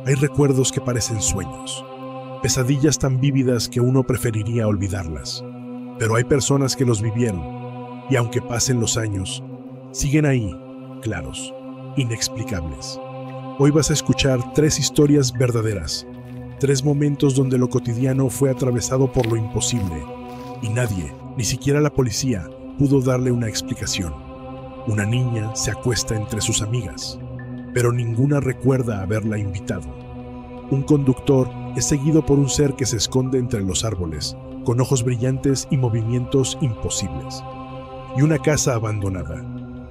Hay recuerdos que parecen sueños, pesadillas tan vívidas que uno preferiría olvidarlas. Pero hay personas que los vivieron, y aunque pasen los años, siguen ahí, claros, inexplicables. Hoy vas a escuchar 3 historias verdaderas, 3 momentos donde lo cotidiano fue atravesado por lo imposible, y nadie, ni siquiera la policía, pudo darle una explicación. Una niña se acuesta entre sus amigas, pero ninguna recuerda haberla invitado. Un conductor es seguido por un ser que se esconde entre los árboles, con ojos brillantes y movimientos imposibles. Y una casa abandonada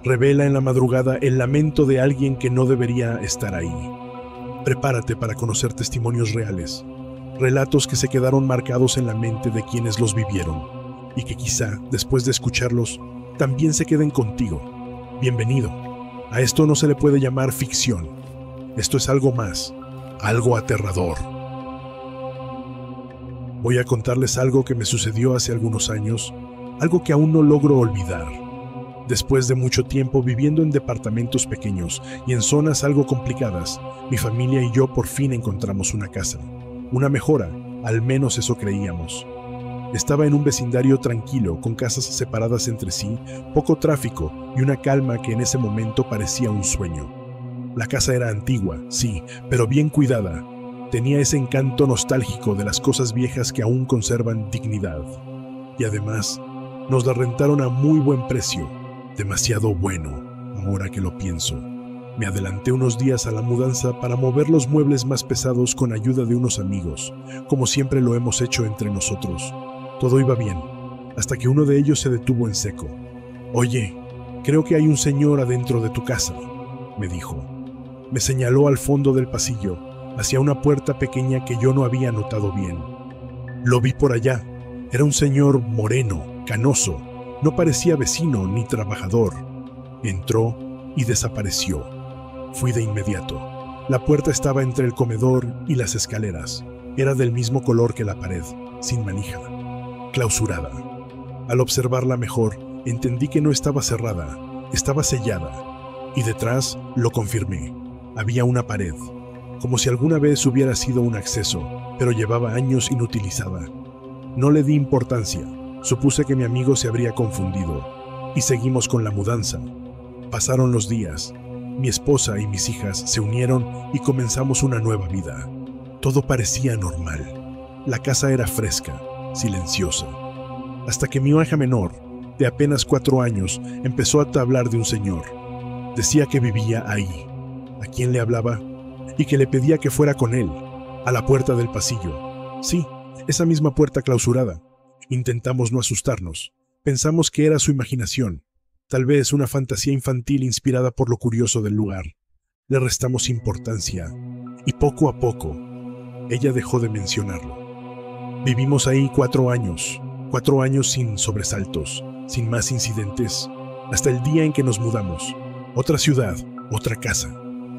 revela en la madrugada el lamento de alguien que no debería estar ahí. Prepárate para conocer testimonios reales, relatos que se quedaron marcados en la mente de quienes los vivieron, y que quizá, después de escucharlos, también se queden contigo. Bienvenido. A esto no se le puede llamar ficción. Esto es algo más, algo aterrador. Voy a contarles algo que me sucedió hace algunos años, algo que aún no logro olvidar. Después de mucho tiempo viviendo en departamentos pequeños y en zonas algo complicadas, mi familia y yo por fin encontramos una casa. Una mejora, al menos eso creíamos. Estaba en un vecindario tranquilo, con casas separadas entre sí, poco tráfico y una calma que en ese momento parecía un sueño. La casa era antigua, sí, pero bien cuidada. Tenía ese encanto nostálgico de las cosas viejas que aún conservan dignidad. Y además, nos la rentaron a muy buen precio, demasiado bueno, ahora que lo pienso. Me adelanté unos días a la mudanza para mover los muebles más pesados con ayuda de unos amigos, como siempre lo hemos hecho entre nosotros. Todo iba bien, hasta que uno de ellos se detuvo en seco. «Oye, creo que hay un señor adentro de tu casa», me dijo. Me señaló al fondo del pasillo, hacia una puerta pequeña que yo no había notado bien. Lo vi por allá. Era un señor moreno, canoso. No parecía vecino ni trabajador. Entró y desapareció. Fui de inmediato. La puerta estaba entre el comedor y las escaleras. Era del mismo color que la pared, sin manija, clausurada. Al observarla mejor, entendí que no estaba cerrada, estaba sellada. Y detrás lo confirmé. Había una pared, como si alguna vez hubiera sido un acceso, pero llevaba años inutilizada. No le di importancia. Supuse que mi amigo se habría confundido, y seguimos con la mudanza. Pasaron los días. Mi esposa y mis hijas se unieron y comenzamos una nueva vida. Todo parecía normal. La casa era fresca, silenciosa. Hasta que mi hija menor, de apenas 4 años, empezó a hablar de un señor. Decía que vivía ahí, a quien le hablaba, y que le pedía que fuera con él, a la puerta del pasillo. Sí, esa misma puerta clausurada. Intentamos no asustarnos. Pensamos que era su imaginación, tal vez una fantasía infantil inspirada por lo curioso del lugar. Le restamos importancia, y poco a poco, ella dejó de mencionarlo. Vivimos ahí 4 años, 4 años sin sobresaltos, sin más incidentes, hasta el día en que nos mudamos. Otra ciudad, otra casa.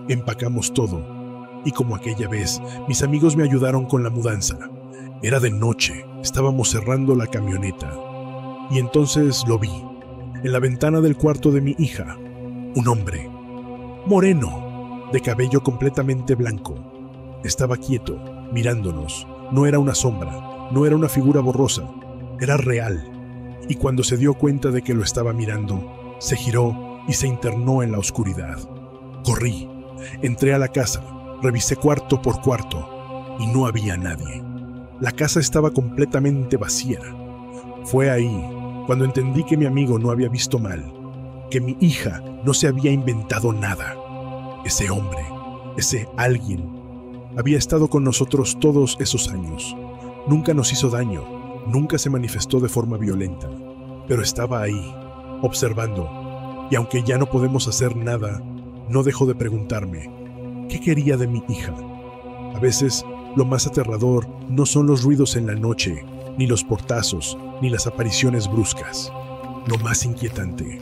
Empacamos todo, y como aquella vez, mis amigos me ayudaron con la mudanza. Era de noche, estábamos cerrando la camioneta, y entonces lo vi, en la ventana del cuarto de mi hija, un hombre, moreno, de cabello completamente blanco. Estaba quieto, mirándonos. No era una sombra, no era una figura borrosa, era real. Y cuando se dio cuenta de que lo estaba mirando, se giró y se internó en la oscuridad. Corrí, entré a la casa, revisé cuarto por cuarto, y no había nadie. La casa estaba completamente vacía. Fue ahí cuando entendí que mi amigo no había visto mal, que mi hija no se había inventado nada. Ese hombre, ese alguien, había estado con nosotros todos esos años. Nunca nos hizo daño, nunca se manifestó de forma violenta, pero estaba ahí, observando, y aunque ya no podemos hacer nada, no dejo de preguntarme, ¿qué quería de mi hija? A veces, lo más aterrador no son los ruidos en la noche, ni los portazos, ni las apariciones bruscas. Lo más inquietante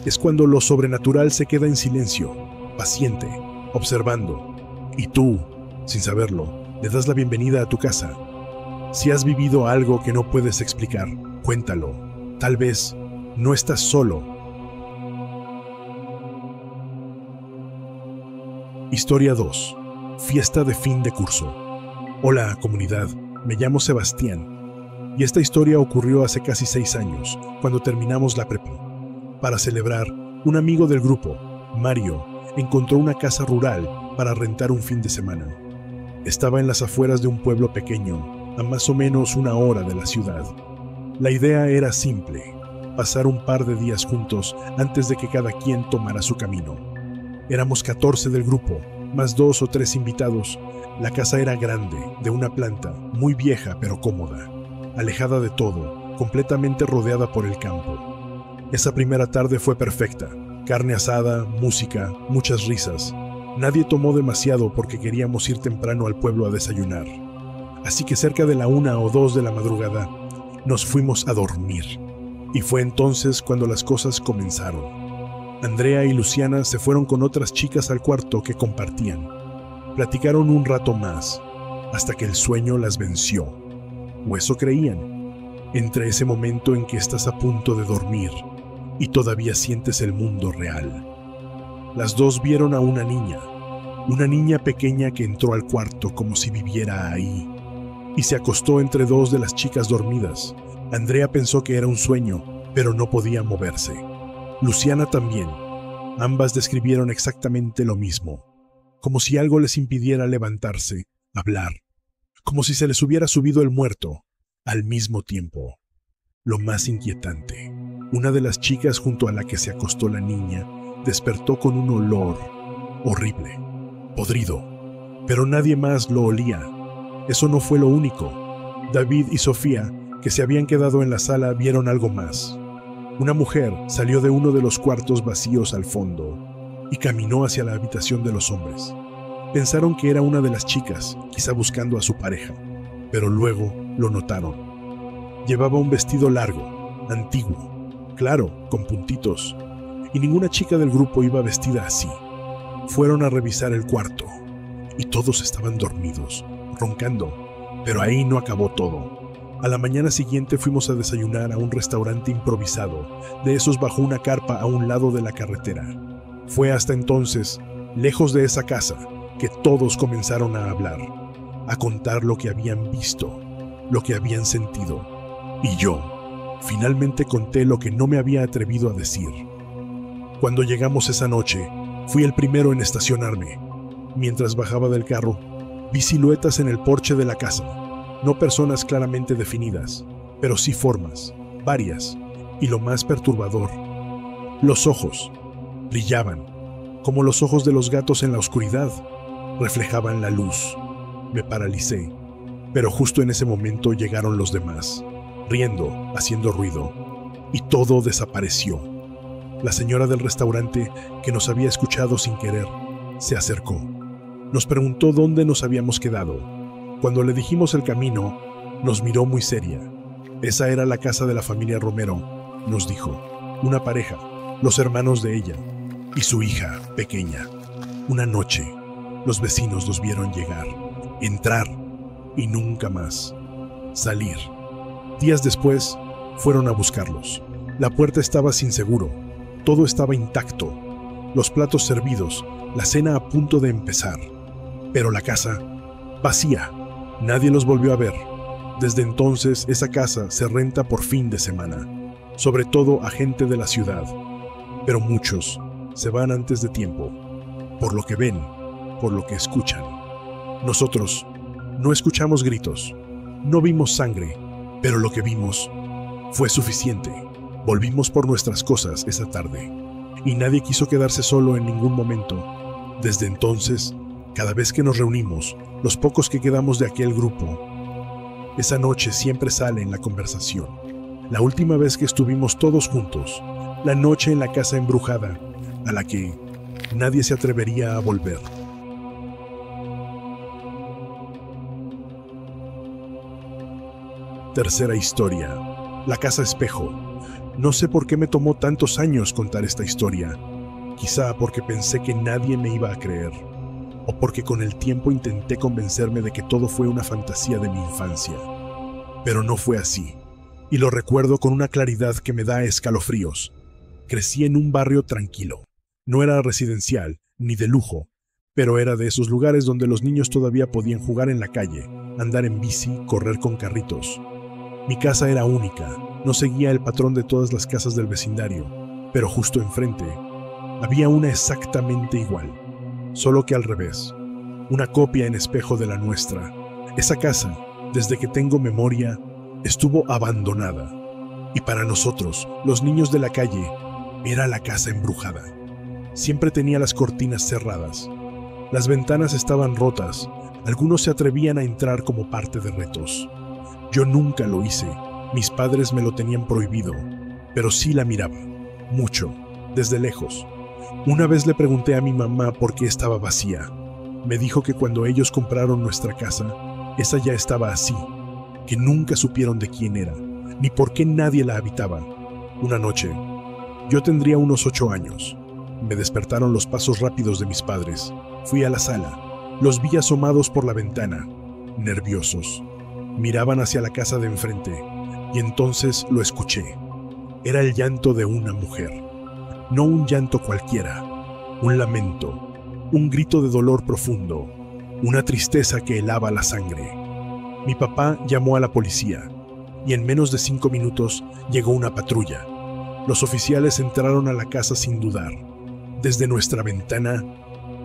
es cuando lo sobrenatural se queda en silencio, paciente, observando, y tú, sin saberlo, le das la bienvenida a tu casa. Si has vivido algo que no puedes explicar, cuéntalo. Tal vez no estás solo. Historia 2. Fiesta de fin de curso. Hola, comunidad. Me llamo Sebastián. Y esta historia ocurrió hace casi 6 años, cuando terminamos la prepa. Para celebrar, un amigo del grupo, Mario, encontró una casa rural para rentar un fin de semana. Estaba en las afueras de un pueblo pequeño, a más o menos 1 hora de la ciudad. La idea era simple: pasar un par de días juntos antes de que cada quien tomara su camino. Éramos 14 del grupo, más 2 o 3 invitados. La casa era grande, de una planta, muy vieja pero cómoda, alejada de todo, completamente rodeada por el campo. Esa primera tarde fue perfecta: carne asada, música, muchas risas. Nadie tomó demasiado porque queríamos ir temprano al pueblo a desayunar. Así que cerca de la 1 o 2 de la madrugada, nos fuimos a dormir. Y fue entonces cuando las cosas comenzaron. Andrea y Luciana se fueron con otras chicas al cuarto que compartían. Platicaron un rato más, hasta que el sueño las venció. O eso creían. Entre ese momento en que estás a punto de dormir y todavía sientes el mundo real. Las dos vieron a una niña pequeña que entró al cuarto como si viviera ahí, y se acostó entre 2 de las chicas dormidas. Andrea pensó que era un sueño, pero no podía moverse. Luciana también. Ambas describieron exactamente lo mismo, como si algo les impidiera levantarse, hablar, como si se les hubiera subido el muerto, al mismo tiempo. Lo más inquietante, una de las chicas junto a la que se acostó la niña despertó con un olor horrible, podrido, pero nadie más lo olía. Eso no fue lo único. David y Sofía, que se habían quedado en la sala, vieron algo más. Una mujer salió de uno de los cuartos vacíos al fondo y caminó hacia la habitación de los hombres. Pensaron que era una de las chicas, quizá buscando a su pareja, pero luego lo notaron. Llevaba un vestido largo, antiguo, claro, con puntitos, y ninguna chica del grupo iba vestida así. Fueron a revisar el cuarto y todos estaban dormidos, roncando, pero ahí no acabó todo. A la mañana siguiente fuimos a desayunar a un restaurante improvisado, de esos bajo una carpa a un lado de la carretera. Fue hasta entonces, lejos de esa casa, que todos comenzaron a hablar, a contar lo que habían visto, lo que habían sentido. Y yo, finalmente conté lo que no me había atrevido a decir. Cuando llegamos esa noche, fui el primero en estacionarme. Mientras bajaba del carro, vi siluetas en el porche de la casa. No personas claramente definidas, pero sí formas, varias, y lo más perturbador, los ojos brillaban, como los ojos de los gatos en la oscuridad, reflejaban la luz. Me paralicé, pero justo en ese momento llegaron los demás, riendo, haciendo ruido, y todo desapareció. La señora del restaurante, que nos había escuchado sin querer, se acercó. Nos preguntó dónde nos habíamos quedado. Cuando le dijimos el camino, nos miró muy seria. Esa era la casa de la familia Romero, nos dijo. Una pareja, los hermanos de ella, y su hija pequeña. Una noche, los vecinos los vieron llegar, entrar, y nunca más salir. Días después, fueron a buscarlos. La puerta estaba sin seguro, todo estaba intacto, los platos servidos, la cena a punto de empezar. Pero la casa, vacía. Nadie los volvió a ver. Desde entonces, esa casa se renta por fin de semana, sobre todo a gente de la ciudad. Pero muchos se van antes de tiempo, por lo que ven, por lo que escuchan. Nosotros no escuchamos gritos, no vimos sangre, pero lo que vimos fue suficiente. Volvimos por nuestras cosas esa tarde, y nadie quiso quedarse solo en ningún momento. Desde entonces, cada vez que nos reunimos, los pocos que quedamos de aquel grupo, esa noche siempre sale en la conversación. La última vez que estuvimos todos juntos, la noche en la casa embrujada, a la que nadie se atrevería a volver. Tercera historia: la casa espejo. No sé por qué me tomó tantos años contar esta historia. Quizá porque pensé que nadie me iba a creer, o porque con el tiempo intenté convencerme de que todo fue una fantasía de mi infancia. Pero no fue así, y lo recuerdo con una claridad que me da escalofríos. Crecí en un barrio tranquilo. No era residencial, ni de lujo, pero era de esos lugares donde los niños todavía podían jugar en la calle, andar en bici, correr con carritos. Mi casa era única, no seguía el patrón de todas las casas del vecindario, pero justo enfrente había una exactamente igual, solo que al revés, una copia en espejo de la nuestra. Esa casa, desde que tengo memoria, estuvo abandonada, y para nosotros, los niños de la calle, era la casa embrujada. Siempre tenía las cortinas cerradas, las ventanas estaban rotas, algunos se atrevían a entrar como parte de retos. Yo nunca lo hice, mis padres me lo tenían prohibido, pero sí la miraba, mucho, desde lejos. Una vez le pregunté a mi mamá por qué estaba vacía. Me dijo que cuando ellos compraron nuestra casa, esa ya estaba así, que nunca supieron de quién era, ni por qué nadie la habitaba. Una noche, yo tendría unos 8 años. Me despertaron los pasos rápidos de mis padres. Fui a la sala. Los vi asomados por la ventana, nerviosos. Miraban hacia la casa de enfrente, y entonces lo escuché. Era el llanto de una mujer. No un llanto cualquiera, un lamento, un grito de dolor profundo, una tristeza que helaba la sangre. Mi papá llamó a la policía, y en menos de 5 minutos llegó una patrulla. Los oficiales entraron a la casa sin dudar. Desde nuestra ventana,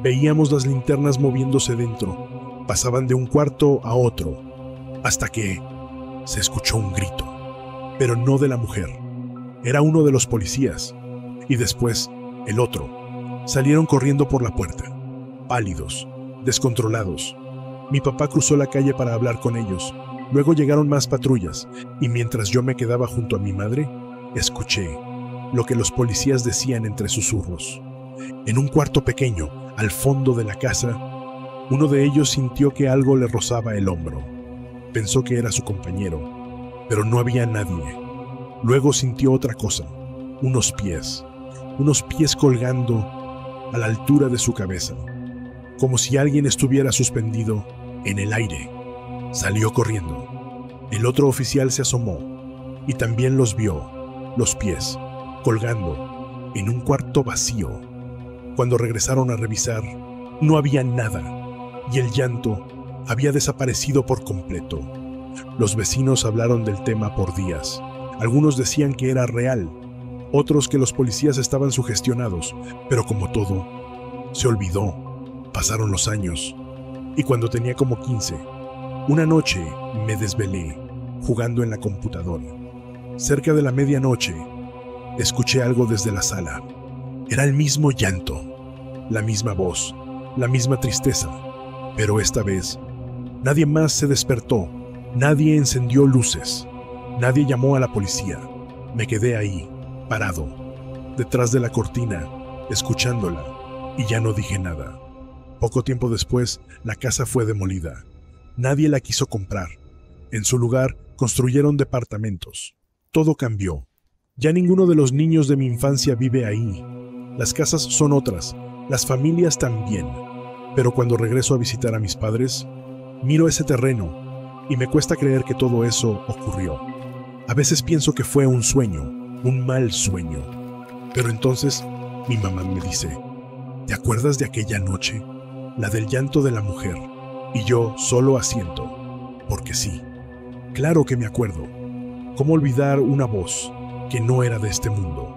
veíamos las linternas moviéndose dentro. Pasaban de un cuarto a otro, hasta que se escuchó un grito, pero no de la mujer. Era uno de los policías, y después el otro. Salieron corriendo por la puerta, pálidos, descontrolados. Mi papá cruzó la calle para hablar con ellos. Luego llegaron más patrullas, y mientras yo me quedaba junto a mi madre, escuché lo que los policías decían entre susurros. En un cuarto pequeño, al fondo de la casa, uno de ellos sintió que algo le rozaba el hombro. Pensó que era su compañero, pero no había nadie. Luego sintió otra cosa, unos pies colgando a la altura de su cabeza, como si alguien estuviera suspendido en el aire. Salió corriendo. El otro oficial se asomó y también los vio, los pies, colgando en un cuarto vacío. Cuando regresaron a revisar, no había nada, y el llanto había desaparecido por completo. Los vecinos hablaron del tema por días. Algunos decían que era real, otros que los policías estaban sugestionados, pero como todo, se olvidó. Pasaron los años, y cuando tenía como 15, una noche me desvelé jugando en la computadora. Cerca de la medianoche, escuché algo desde la sala. Era el mismo llanto, la misma voz, la misma tristeza, pero esta vez nadie más se despertó, nadie encendió luces, nadie llamó a la policía. Me quedé ahí, parado, detrás de la cortina, escuchándola, y ya no dije nada. Poco tiempo después, la casa fue demolida. Nadie la quiso comprar. En su lugar, construyeron departamentos. Todo cambió. Ya ninguno de los niños de mi infancia vive ahí. Las casas son otras, las familias también. Pero cuando regreso a visitar a mis padres, miro ese terreno y me cuesta creer que todo eso ocurrió. A veces pienso que fue un sueño, un mal sueño. Pero entonces mi mamá me dice, ¿te acuerdas de aquella noche? La del llanto de la mujer. Y yo solo asiento, porque sí. Claro que me acuerdo. ¿Cómo olvidar una voz que no era de este mundo?